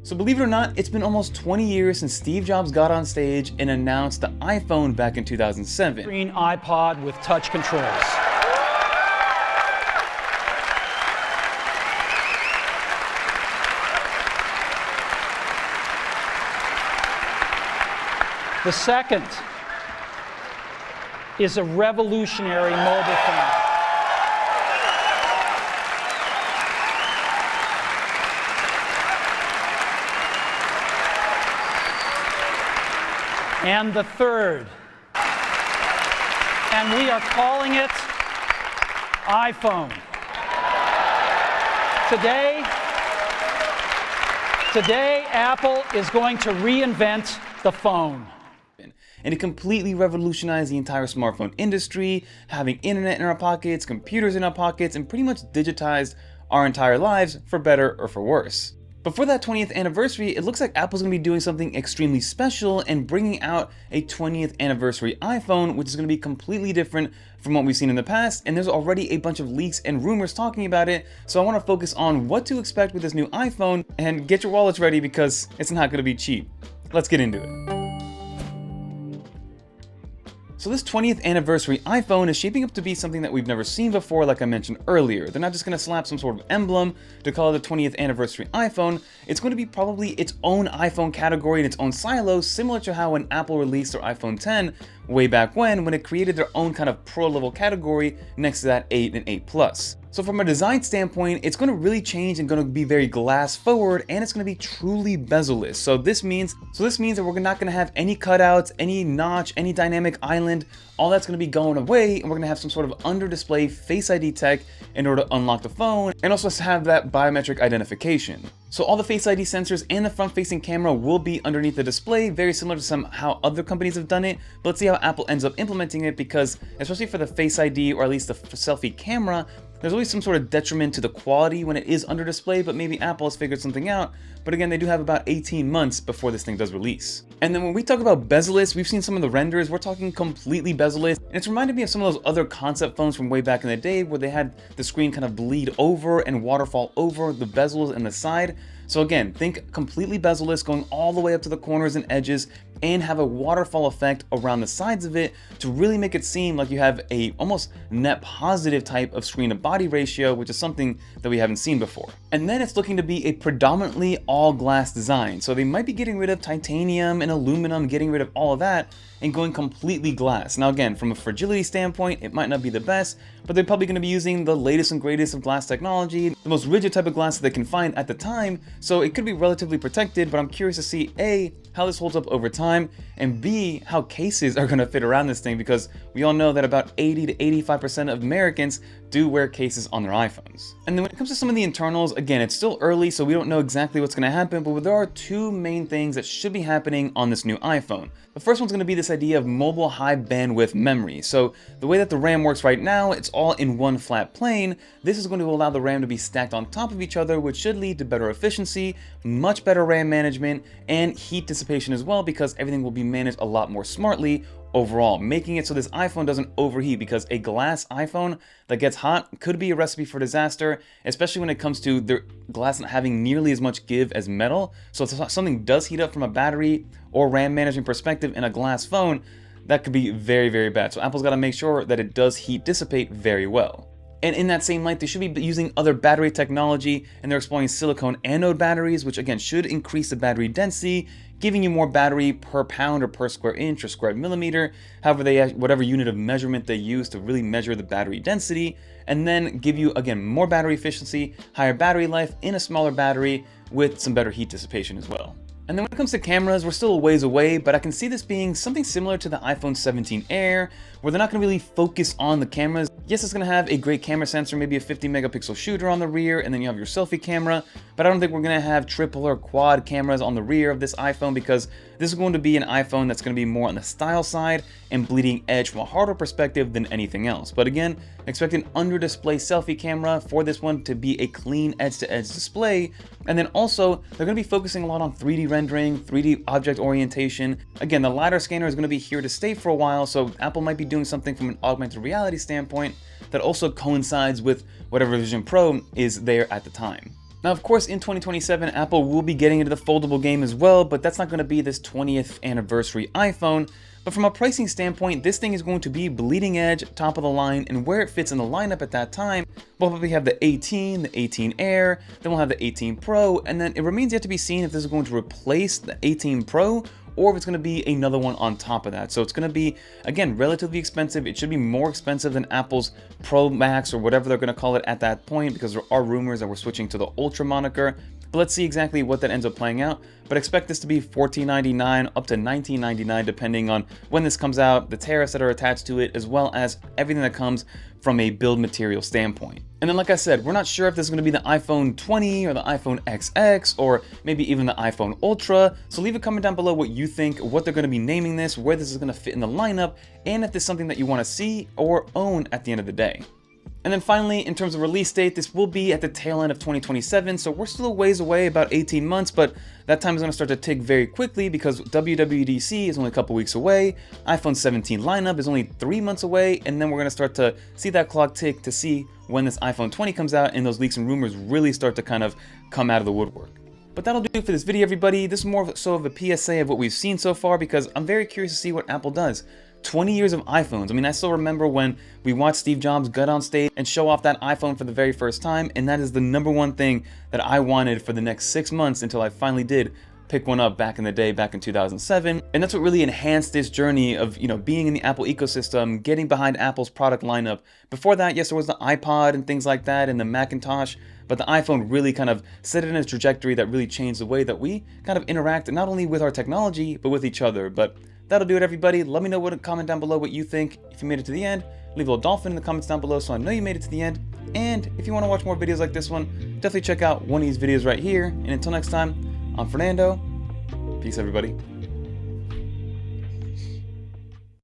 So believe it or not, it's been almost 20 years since Steve Jobs got on stage and announced the iPhone back in 2007. Green iPod with touch controls. The second is a revolutionary mobile phone. And the third, and we are calling it iPhone. Today, Apple is going to reinvent the phone. And it completely revolutionized the entire smartphone industry, having internet in our pockets, computers in our pockets, and pretty much digitized our entire lives for better or for worse. But for that 20th anniversary, it looks like Apple's going to be doing something extremely special and bringing out a 20th anniversary iPhone, which is going to be completely different from what we've seen in the past, and there's already a bunch of leaks and rumors talking about it, so I want to focus on what to expect with this new iPhone, and get your wallets ready because it's not going to be cheap. Let's get into it. So this 20th anniversary iPhone is shaping up to be something that we've never seen before, like I mentioned earlier. They're not just going to slap some sort of emblem to call it the 20th anniversary iPhone. It's going to be probably its own iPhone category in its own silo, similar to how when Apple released their iPhone 10 way back when it created their own kind of pro level category next to that 8 and 8 Plus. So from a design standpoint, it's going to really change and going to be very glass forward, and it's going to be truly bezel-less. So this means that we're not going to have any cutouts, any notch, any dynamic island. All that's going to be going away, and we're going to have some sort of under display Face ID tech in order to unlock the phone, and also have that biometric identification. So all the Face ID sensors and the front facing camera will be underneath the display, very similar to how other companies have done it. But let's see how Apple ends up implementing it, because especially for the Face ID, or at least the selfie camera, there's always some sort of detriment to the quality when it is under display, but maybe Apple has figured something out. But again, they do have about 18 months before this thing does release. And then when we talk about bezel-less, we've seen some of the renders, we're talking completely bezel-less. And it's reminded me of some of those other concept phones from way back in the day where they had the screen kind of bleed over and waterfall over the bezels and the side. So again, think completely bezel-less, going all the way up to the corners and edges, and have a waterfall effect around the sides of it to really make it seem like you have a almost net positive type of screen to body ratio, which is something that we haven't seen before. And then it's looking to be a predominantly all glass design. So they might be getting rid of titanium and aluminum, getting rid of all of that, and going completely glass. Now again, from a fragility standpoint, it might not be the best, but they're probably going to be using the latest and greatest of glass technology, the most rigid type of glass that they can find at the time, so it could be relatively protected. But I'm curious to see A, how this holds up over time, and B, how cases are going to fit around this thing, because we all know that about 80 to 85% of Americans do wear cases on their iPhones. And then when it comes to some of the internals, again, it's still early, so we don't know exactly what's going to happen, but there are two main things that should be happening on this new iPhone. The first one's going to be this idea of mobile high bandwidth memory. So the way that the RAM works right now, it's all in one flat plane. This is going to allow the RAM to be stacked on top of each other, which should lead to better efficiency, much better RAM management, and heat dissipation as well, because everything will be managed a lot more smartly overall, making it so this iPhone doesn't overheat, because a glass iPhone that gets hot could be a recipe for disaster, especially when it comes to the glass not having nearly as much give as metal. So if something does heat up from a battery or RAM management perspective in a glass phone, that could be very, very bad. So Apple's got to make sure that it does heat dissipate very well. And in that same light, they should be using other battery technology, and they're exploring silicone anode batteries, which again should increase the battery density, giving you more battery per pound or per square inch or square millimeter, however whatever unit of measurement they use to really measure the battery density, and then give you again more battery efficiency, higher battery life in a smaller battery with some better heat dissipation as well. And then when it comes to cameras, we're still a ways away, but I can see this being something similar to the iPhone 17 Air, where they're not going to really focus on the cameras. Yes, it's going to have a great camera sensor, maybe a 50 megapixel shooter on the rear, and then you have your selfie camera, but I don't think we're going to have triple or quad cameras on the rear of this iPhone, because this is going to be an iPhone that's going to be more on the style side and bleeding edge from a hardware perspective than anything else. But again, expect an under-display selfie camera for this one to be a clean edge-to-edge display. And then also, they're going to be focusing a lot on 3D rendering, 3D object orientation. Again, the LiDAR scanner is going to be here to stay for a while, so Apple might be doing something from an augmented reality standpoint that also coincides with whatever Vision Pro is there at the time. Now, of course, in 2027, Apple will be getting into the foldable game as well, but that's not going to be this 20th anniversary iPhone. But from a pricing standpoint, this thing is going to be bleeding edge, top of the line, and where it fits in the lineup at that time, we'll probably have the 18, the 18 Air, then we'll have the 18 Pro, and then it remains yet to be seen if this is going to replace the 18 Pro or if it's going to be another one on top of that. So it's going to be, again, relatively expensive. It should be more expensive than Apple's Pro Max or whatever they're going to call it at that point, because there are rumors that we're switching to the Ultra moniker. But let's see exactly what that ends up playing out. But expect this to be $14.99 up to $19.99 depending on when this comes out, the tariffs that are attached to it, as well as everything that comes from a build material standpoint. And then, like I said, we're not sure if this is going to be the iPhone 20 or the iPhone XX or maybe even the iPhone Ultra. So leave a comment down below what you think, what they're going to be naming this, where this is going to fit in the lineup, and if this is something that you want to see or own at the end of the day. And then finally, in terms of release date, this will be at the tail end of 2027, so we're still a ways away, about 18 months, but that time is going to start to tick very quickly because WWDC is only a couple weeks away, iPhone 17 lineup is only 3 months away, and then we're going to start to see that clock tick to see when this iPhone 20 comes out and those leaks and rumors really start to kind of come out of the woodwork. But that'll do for this video, everybody. This is more so of a PSA of what we've seen so far because I'm very curious to see what Apple does. 20 years of iPhones. I mean, I still remember when we watched Steve Jobs get on stage and show off that iPhone for the very first time, and that is the #1 thing that I wanted for the next 6 months until I finally did pick one up back in the day, back in 2007. And that's what really enhanced this journey of, being in the Apple ecosystem, getting behind Apple's product lineup. Before that, yes, there was the iPod and things like that and the Macintosh, but the iPhone really kind of set it in a trajectory that really changed the way that we kind of interact, not only with our technology, but with each other. But that'll do it, everybody. Let me know comment down below what you think. If you made it to the end, leave a little dolphin in the comments down below so I know you made it to the end. And if you want to watch more videos like this one, definitely check out one of these videos right here. And until next time, I'm Fernando. Peace, everybody.